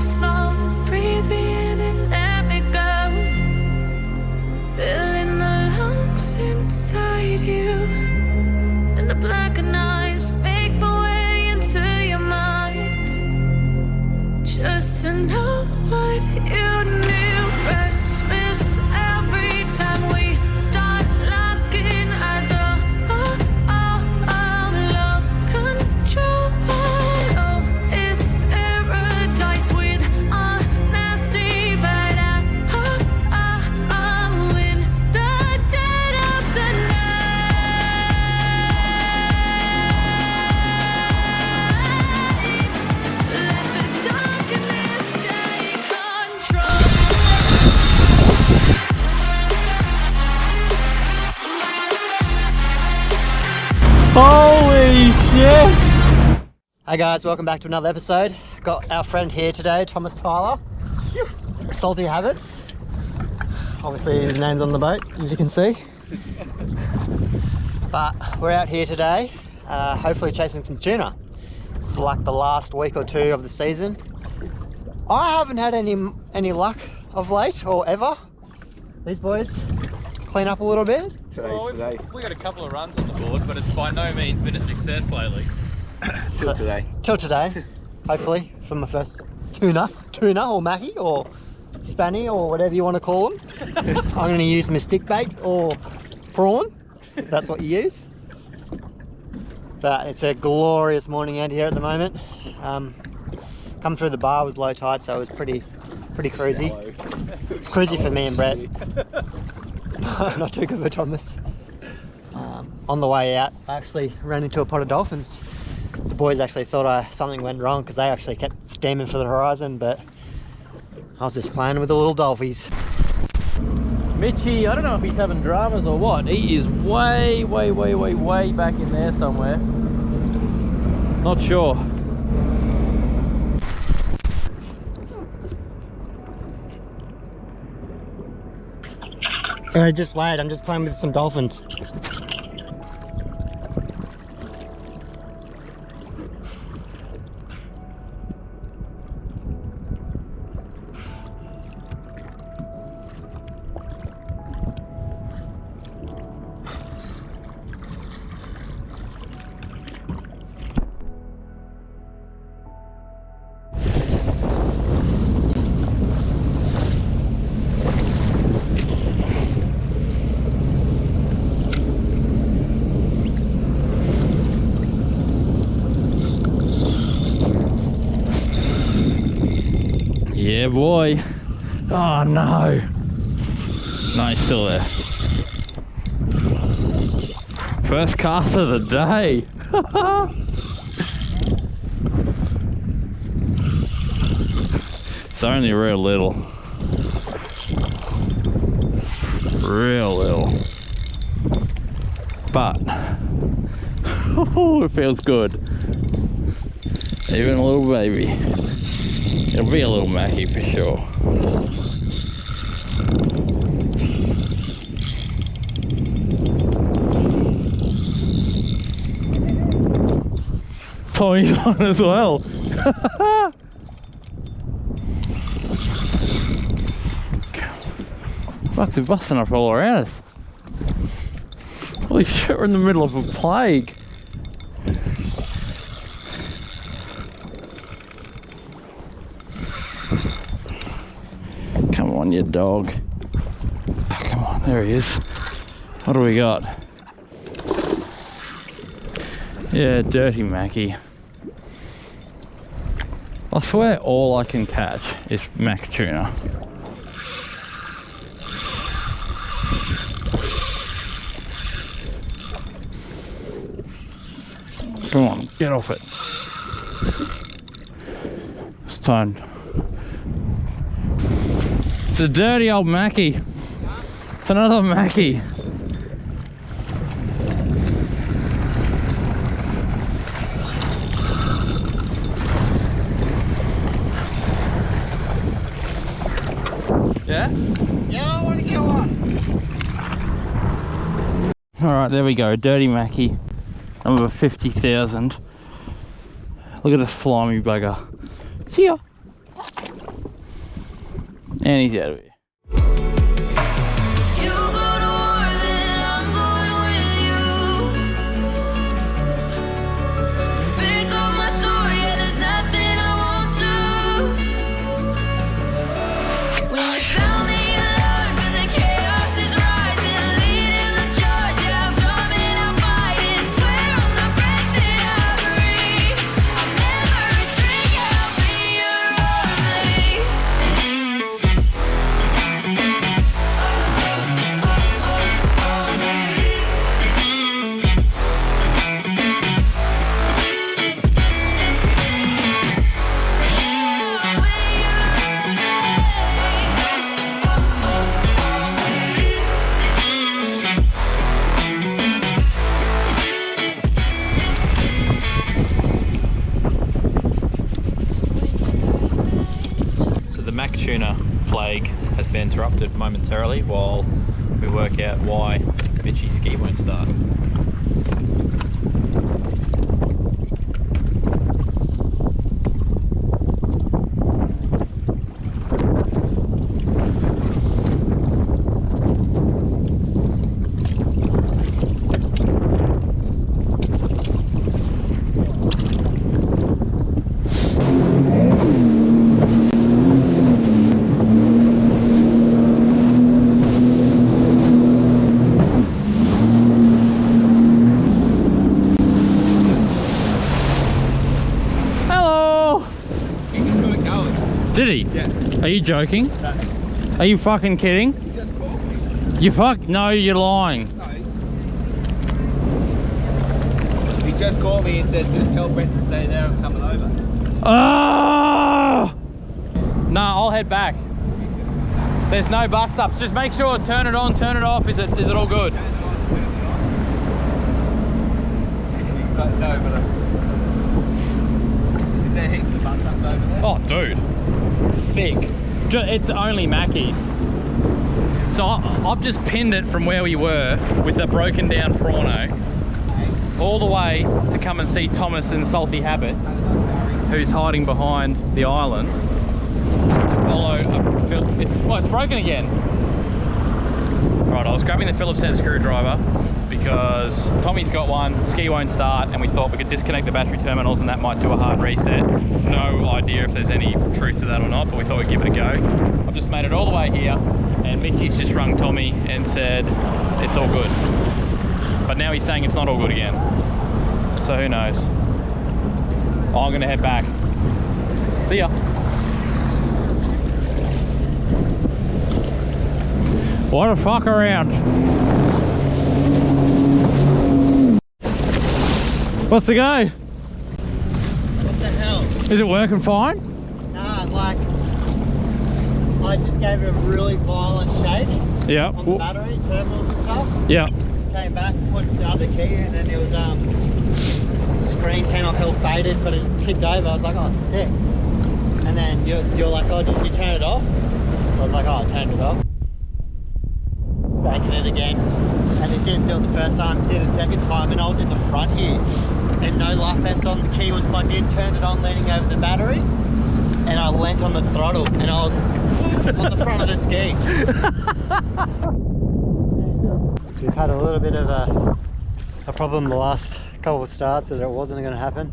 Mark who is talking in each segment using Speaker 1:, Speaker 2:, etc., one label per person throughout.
Speaker 1: small. Breathe me in and let me go. Filling the lungs inside you. And the blackened eyes make my way into your mind. Just to know what you knew. Restless every time we start locking eyes. Lost control. Oh, it's paradise with honesty, but I'm in the dead of the night. Let the darkness take control.
Speaker 2: Holy shit!
Speaker 3: Hey guys, welcome back to another episode. Got our friend here today, Thomas Tyler. Salty Habits. Obviously his name's on the boat, as you can see. But we're out here today, hopefully chasing some tuna. It's like the last week or two of the season. I haven't had any luck of late, or ever. These boys clean up a little bit.
Speaker 2: Today. We got a couple of runs on the board, but it's by no means been a success lately.
Speaker 3: Till today, hopefully, for my first tuna or mackie or spanny or whatever you want to call them. I'm going to use my stick bait or prawn, if that's what you use. But it's a glorious morning out here at the moment. Come through the bar was low tide, so it was pretty cruisy. Cruisy for me and Brett. Not too good for Thomas. On the way out, I actually ran into a pot of dolphins. The boys actually thought something went wrong because they actually kept steaming for the horizon, but I was just playing with the little dolphies.
Speaker 2: Mitchy, I don't know if he's having dramas or what. He is way back in there somewhere. Not sure.
Speaker 3: Just wait, I'm just playing with some dolphins.
Speaker 2: Yeah, boy. Oh no. No, he's still there. First cast of the day. It's only real little. But it feels good. Even a little baby. It'll be a little mackie for sure. Tommy's on as well. Fuck, they're busting up all around us. Holy shit, we're in the middle of a plague. Come on, you dog. Come on, there he is. What do we got? Yeah, dirty mackie. I swear all I can catch is mac tuna. Come on, get off it. It's time. It's a dirty old mackie. It's another mackie. Yeah?
Speaker 3: Yeah, I want to get one.
Speaker 2: Alright, there we go. Dirty mackie. Number 50,000. Look at the slimy bugger. See ya. And he's out of here.
Speaker 1: You go to war, then I'm going with you. Pick up my sword, yeah, there's nothing I won't do. When you sound the alarm, when the chaos is rising, leading the charge, yeah, I'm coming, I'm fighting. Swear on the breath that I breathe, I'll never retreat, yeah, I'll be your only.
Speaker 2: So the mac tuna plague has been interrupted momentarily while we work out why Mitchy's ski won't start. Did he? Yeah. Are you joking?
Speaker 4: No.
Speaker 2: Are you fucking kidding?
Speaker 4: He just called me.
Speaker 2: You fuck? No, you're lying.
Speaker 4: No. He just called me and said, just tell Brett to stay there, I'm coming over.
Speaker 2: Oh! No, I'll head back. There's no bus stops. Just make sure, turn it on, turn it off. Is it all good?
Speaker 4: Turn it on. No, but is there heaps of bus stops over there?
Speaker 2: Oh, dude. Thick. It's only Mackey's. So I've just pinned it from where we were with the broken down Prano all the way to come and see Thomas in Salty Habits, who's hiding behind the island. To follow it's broken again. Right, I was grabbing the Phillips head screwdriver because Tommy's got one, ski won't start, and we thought we could disconnect the battery terminals and that might do a hard reset. No idea if there's any truth to that or not, but we thought we'd give it a go. I've just made it all the way here, and Mickey's just rung Tommy and said it's all good. But now he's saying it's not all good again. So who knows? I'm gonna head back. See ya. What a fuck around. What's the go?
Speaker 3: What the hell?
Speaker 2: Is it working fine?
Speaker 3: Nah, like, I just gave it a really violent shake
Speaker 2: Yeah.
Speaker 3: on the battery, terminals and stuff.
Speaker 2: Yeah.
Speaker 3: Came back, put the other key in, and it was, the screen came up hell faded, but it kicked over. I was like, oh, sick. And then you're like, oh, did you turn it off? So I was like, oh, I turned it off. Baking it again, and it didn't do it the first time, it did the second time, and I was in the front here and no life vest on, the key was plugged in, turned it on leaning over the battery, and I leant on the throttle and I was on the front of the ski. So we've had a little bit of a problem the last couple of starts that it wasn't going to happen.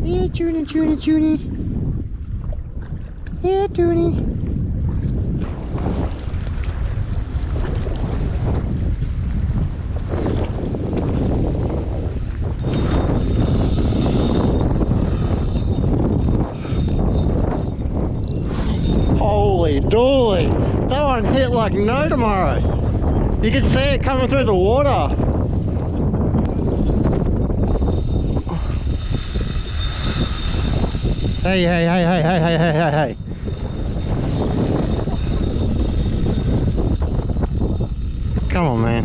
Speaker 3: Yeah, Tuna, Tuna, Tuna. Yeah, Tuna. Holy dooly, that one hit like no tomorrow. You could see it coming through the water. Hey, hey, hey, hey, hey, hey, hey, hey, hey. Come on, man.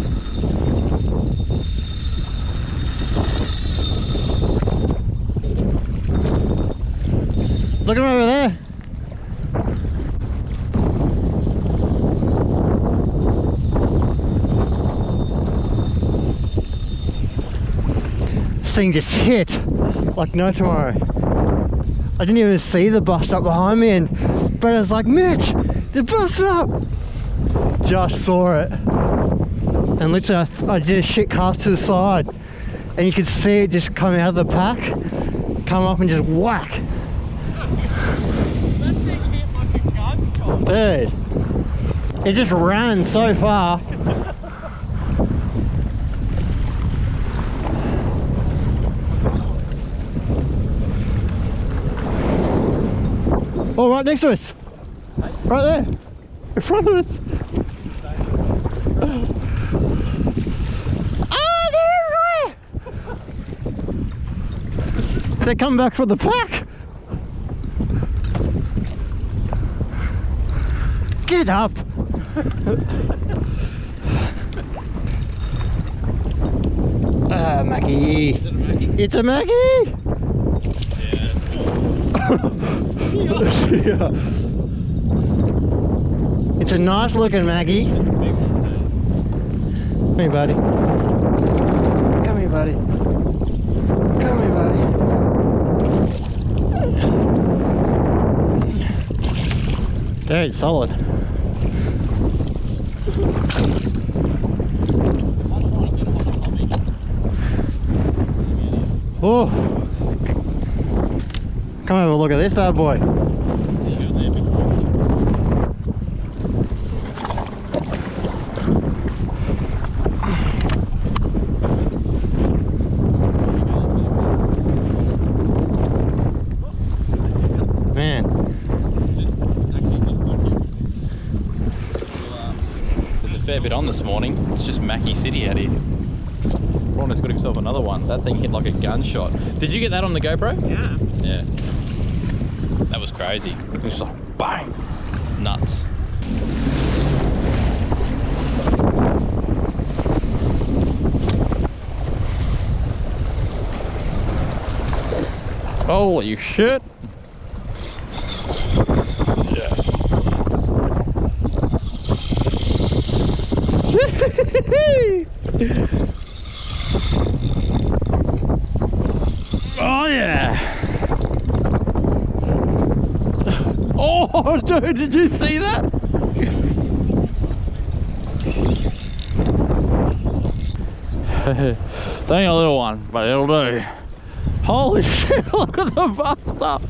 Speaker 3: Look at him over there. Thing just hit like no tomorrow. I didn't even see the bus stop behind me, and Brett was like, Mitch, the bus stop! Just saw it. And literally I did a shit cast to the side, and you could see it just come out of the pack, come up and just whack.
Speaker 2: That thing hit like a gunshot.
Speaker 3: Dude, it just ran so far. Oh, right next to us. Right there. In front of us. Oh, they're everywhere. They're coming back for the pack. Get up. Mackie.
Speaker 2: Is it a Mackie?
Speaker 3: It's a Mackie.
Speaker 2: Yeah.
Speaker 3: Yeah. It's a nice looking Maggie. Come here, buddy. Come here, buddy. Come here, buddy. Dude, solid. Oh. Come have a look at this bad boy. Man.
Speaker 2: There's a fair bit on this morning. It's just Mackie City out here. Ron's got himself another one. That thing hit like a gunshot. Did you get that on the GoPro?
Speaker 4: Yeah.
Speaker 2: Yeah. That was crazy. It was like bang! Nuts. Holy shit! Yeah. Oh yeah! Oh dude, did you see that? That ain't a little one, but it'll do. Holy shit, look at the bus stop!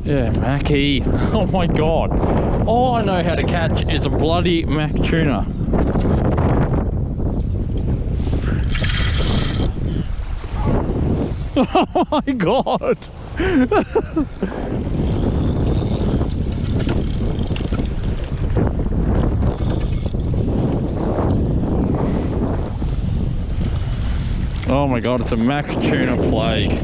Speaker 2: Yeah, Mackie. Oh my god. All I know how to catch is a bloody Mac tuna. Oh my god. Oh my god, it's a Mac tuna plague.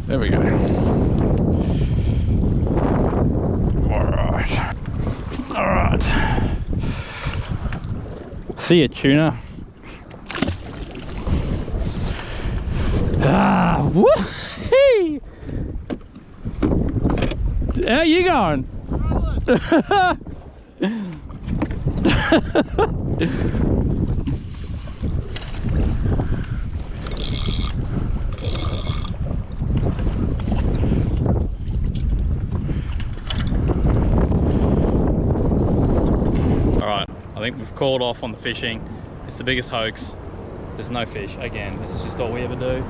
Speaker 2: There we go. Alright. See ya, tuna. Ah, woo-hee! How you going? Alright, I think we've called off on the fishing. It's the biggest hoax. There's no fish. Again, this is just all we ever do.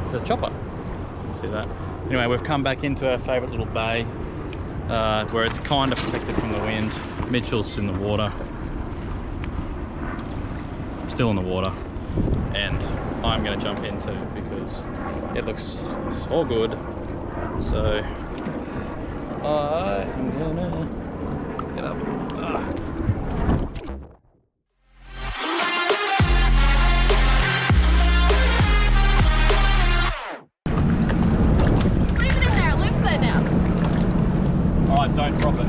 Speaker 2: It's a chopper. See that? Anyway, we've come back into our favourite little bay where it's kind of protected from the wind. Mitchell's in the water. I'm still in the water. And I'm going to jump into because it looks so good. So I'm gonna get up. don't drop it.